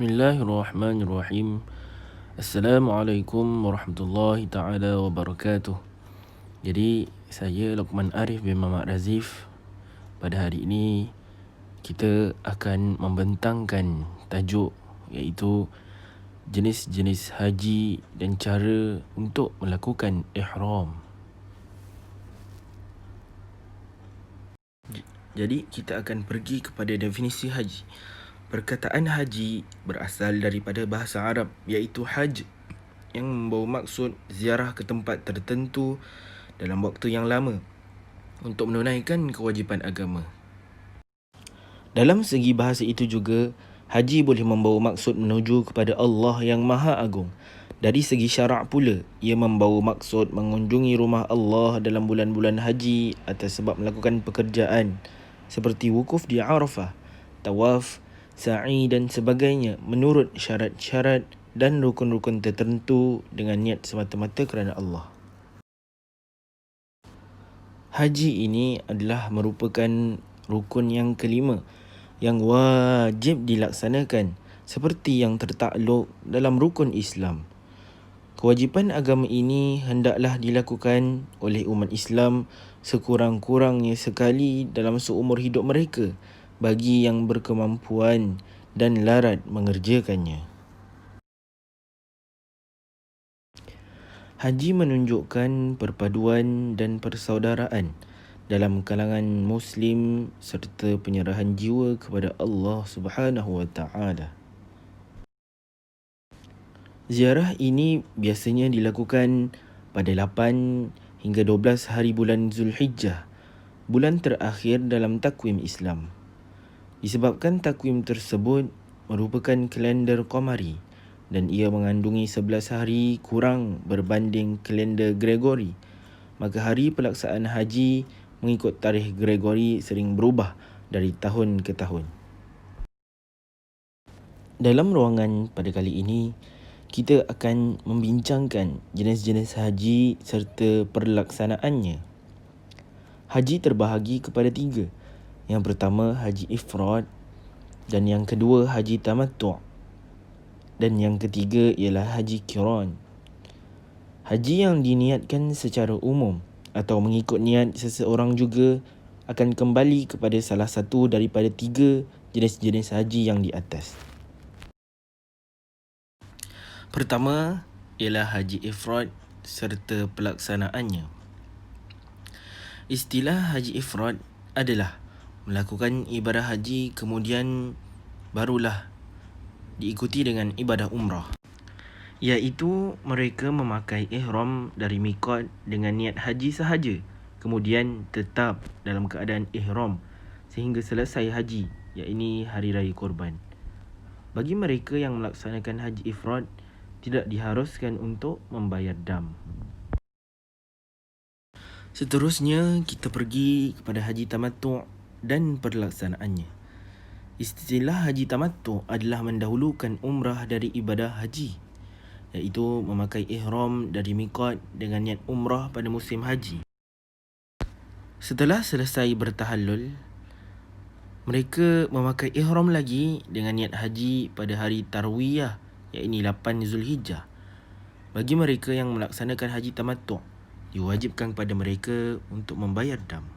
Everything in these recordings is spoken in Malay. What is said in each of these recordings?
Bismillahirrahmanirrahim. Assalamualaikum warahmatullahi taala wabarakatuh. Jadi saya Luqman Arif bin Muhammad Razif. Pada hari ini kita akan membentangkan tajuk iaitu jenis-jenis haji dan cara untuk melakukan ihram. Jadi kita akan pergi kepada definisi haji. Perkataan haji berasal daripada bahasa Arab iaitu haj yang membawa maksud ziarah ke tempat tertentu dalam waktu yang lama untuk menunaikan kewajipan agama. Dalam segi bahasa itu juga, haji boleh membawa maksud menuju kepada Allah yang Maha Agung. Dari segi syarak pula, ia membawa maksud mengunjungi rumah Allah dalam bulan-bulan haji atas sebab melakukan pekerjaan seperti wukuf di Arafah, tawaf, sa'i dan sebagainya menurut syarat-syarat dan rukun-rukun tertentu dengan niat semata-mata kerana Allah. Haji ini adalah merupakan rukun yang kelima yang wajib dilaksanakan seperti yang tertakluk dalam rukun Islam. Kewajipan agama ini hendaklah dilakukan oleh umat Islam sekurang-kurangnya sekali dalam seumur hidup mereka bagi yang berkemampuan dan larat mengerjakannya. Haji menunjukkan perpaduan dan persaudaraan dalam kalangan Muslim serta penyerahan jiwa kepada Allah Subhanahu wa Ta'ala. Ziarah ini biasanya dilakukan pada 8 hingga 12 hari bulan Zulhijjah, bulan terakhir dalam takwim Islam. Disebabkan takwim tersebut merupakan kalender qamari dan ia mengandungi 11 hari kurang berbanding kalender Gregori, maka hari pelaksanaan haji mengikut tarikh Gregori sering berubah dari tahun ke tahun. Dalam ruangan pada kali ini, kita akan membincangkan jenis-jenis haji serta perlaksanaannya. Haji terbahagi kepada 3. Yang pertama, haji ifrad, dan yang kedua, haji tamattu', dan yang ketiga ialah haji qiran. Haji yang diniatkan secara umum atau mengikut niat seseorang juga akan kembali kepada salah satu daripada 3 jenis-jenis haji yang di atas. Pertama ialah haji ifrad serta pelaksanaannya. Istilah haji ifrad adalah melakukan ibadah haji kemudian barulah diikuti dengan ibadah umrah, iaitu mereka memakai ihram dari miqat dengan niat haji sahaja kemudian tetap dalam keadaan ihram sehingga selesai haji, iaitu hari raya Korban. Bagi mereka yang melaksanakan haji ifrad, tidak diharuskan untuk membayar dam. Seterusnya, kita pergi kepada haji tamattu' dan perlaksanaannya. Istilah haji tamattu' adalah mendahulukan umrah dari ibadah haji, iaitu memakai ihram dari miqat dengan niat umrah pada musim haji. Setelah selesai bertahallul, mereka memakai ihram lagi dengan niat haji pada hari tarwiyah, iaitu 8 Zulhijjah. Bagi mereka yang melaksanakan haji tamattu', diwajibkan kepada mereka untuk membayar dam.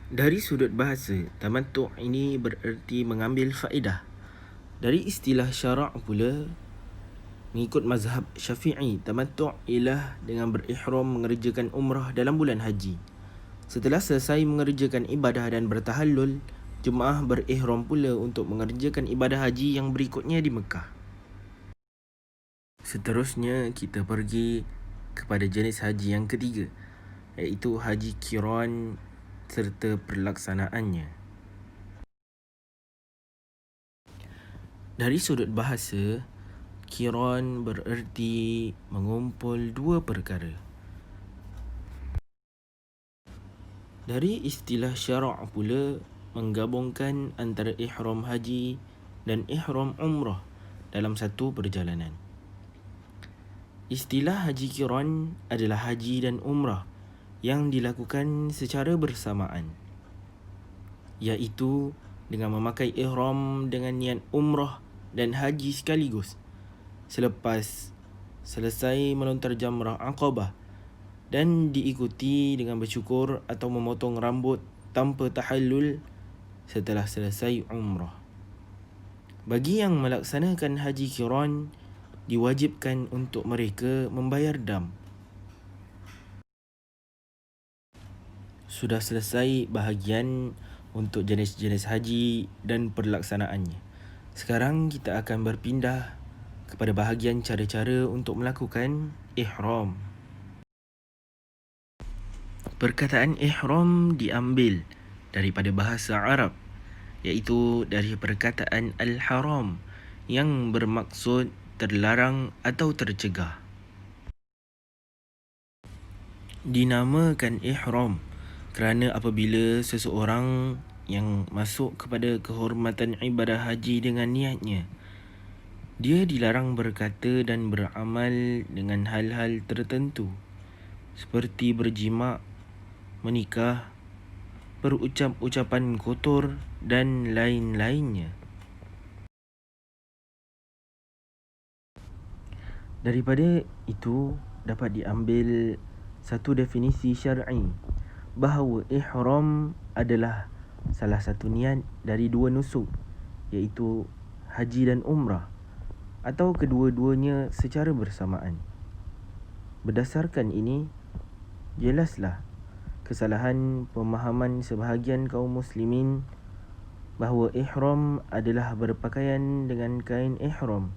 Dari sudut bahasa, tamattu' ini bererti mengambil faedah. Dari istilah syarak pula, mengikut mazhab Syafi'i, tamattu' ialah dengan berihram mengerjakan umrah dalam bulan haji. Setelah selesai mengerjakan ibadah dan bertahallul, jemaah berihram pula untuk mengerjakan ibadah haji yang berikutnya di Mekah. Seterusnya, kita pergi kepada jenis haji yang ketiga, iaitu haji qiran serta perlaksanaannya. Dari sudut bahasa, qiran bererti mengumpul 2 perkara. Dari istilah syarak pula, menggabungkan antara ihram haji dan ihram umrah dalam satu perjalanan. Istilah haji qiran adalah haji dan umrah yang dilakukan secara bersamaan, iaitu dengan memakai ihram dengan niat umrah dan haji sekaligus. Selepas selesai melontar jamrah Aqabah dan diikuti dengan bersyukur atau memotong rambut tanpa tahallul setelah selesai umrah. Bagi yang melaksanakan haji qiran, diwajibkan untuk mereka membayar dam. Sudah selesai bahagian untuk jenis-jenis haji dan perlaksanaannya. Sekarang kita akan berpindah kepada bahagian cara-cara untuk melakukan ihram. Perkataan ihram diambil daripada bahasa Arab, iaitu dari perkataan al-haram yang bermaksud terlarang atau tercegah. Dinamakan ihram kerana apabila seseorang yang masuk kepada kehormatan ibadah haji dengan niatnya, dia dilarang berkata dan beramal dengan hal-hal tertentu seperti berjima', menikah, berucap ucapan kotor dan lain-lainnya. Daripada itu dapat diambil satu definisi syar'i bahawa ihram adalah salah satu niat dari dua nusuk, iaitu haji dan umrah, atau kedua-duanya secara bersamaan. Berdasarkan ini, jelaslah kesalahan pemahaman sebahagian kaum muslimin bahawa ihram adalah berpakaian dengan kain ihram,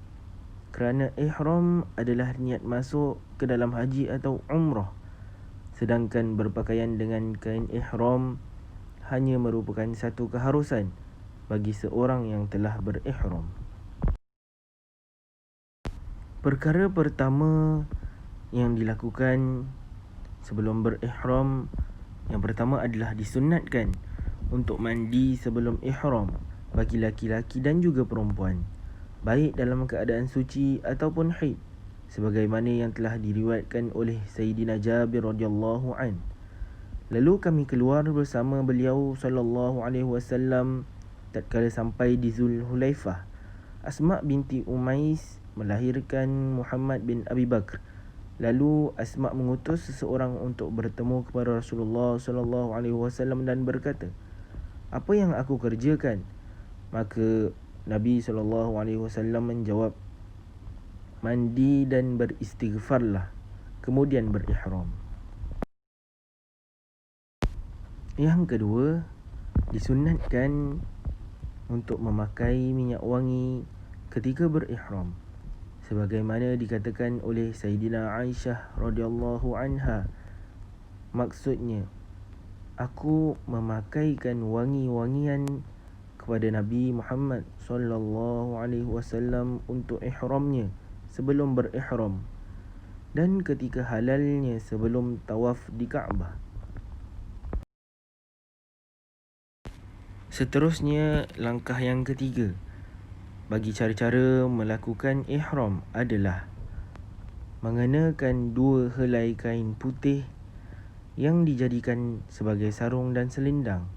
kerana ihram adalah niat masuk ke dalam haji atau umrah, sedangkan berpakaian dengan kain ihram hanya merupakan satu keharusan bagi seorang yang telah berihram. Perkara pertama yang dilakukan sebelum berihram, yang pertama adalah disunatkan untuk mandi sebelum ihram bagi laki-laki dan juga perempuan, baik dalam keadaan suci ataupun haid, sebagaimana yang telah diriwayatkan oleh Sayyidina Jabir radhiyallahu an. Lalu kami keluar bersama beliau sallallahu alaihi wasallam tatkala sampai di Zulhulaifah. Asma binti Umais melahirkan Muhammad bin Abi Bakr. Lalu Asma mengutus seseorang untuk bertemu kepada Rasulullah sallallahu alaihi wasallam dan berkata, "Apa yang aku kerjakan?" Maka Nabi sallallahu alaihi wasallam menjawab, "Mandi dan beristighfarlah, kemudian berihram." Yang kedua, disunatkan untuk memakai minyak wangi ketika berihram, sebagaimana dikatakan oleh Sayyidina Aisyah radhiyallahu anha. Maksudnya, aku memakaikan wangi-wangian kepada Nabi Muhammad sallallahu alaihi wasallam untuk ihramnya sebelum berihram dan ketika halalnya sebelum tawaf di Kaabah. Seterusnya, langkah yang ketiga bagi cara-cara melakukan ihram adalah mengenakan dua helai kain putih yang dijadikan sebagai sarung dan selendang,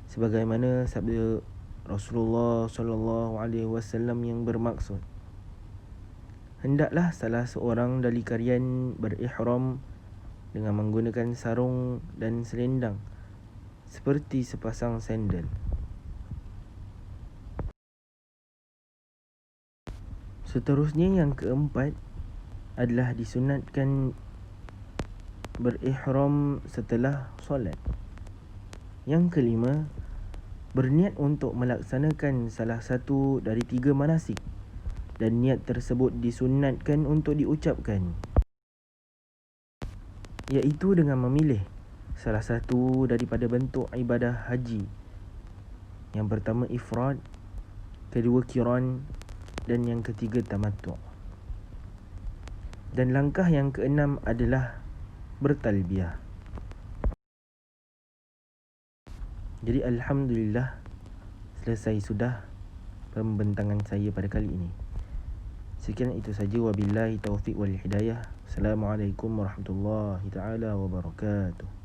sebagaimana sabda Rasulullah sallallahu alaihi wasallam yang bermaksud, hendaklah salah seorang dari kalian berihram dengan menggunakan sarung dan selendang seperti sepasang sandal. Seterusnya, yang keempat adalah disunatkan berihram setelah solat. Yang kelima, berniat untuk melaksanakan salah satu dari 3 manasik, dan niat tersebut disunatkan untuk diucapkan, iaitu dengan memilih salah satu daripada bentuk ibadah haji. Yang pertama ifrad, kedua qiran, dan yang ketiga tamattu'. Dan langkah yang keenam adalah bertalbiyah. Jadi alhamdulillah, selesai sudah pembentangan saya pada kali ini. Sekian itu saja, wabillahi taufiq wal hidayah. Assalamualaikum warahmatullahi taala wabarakatuh.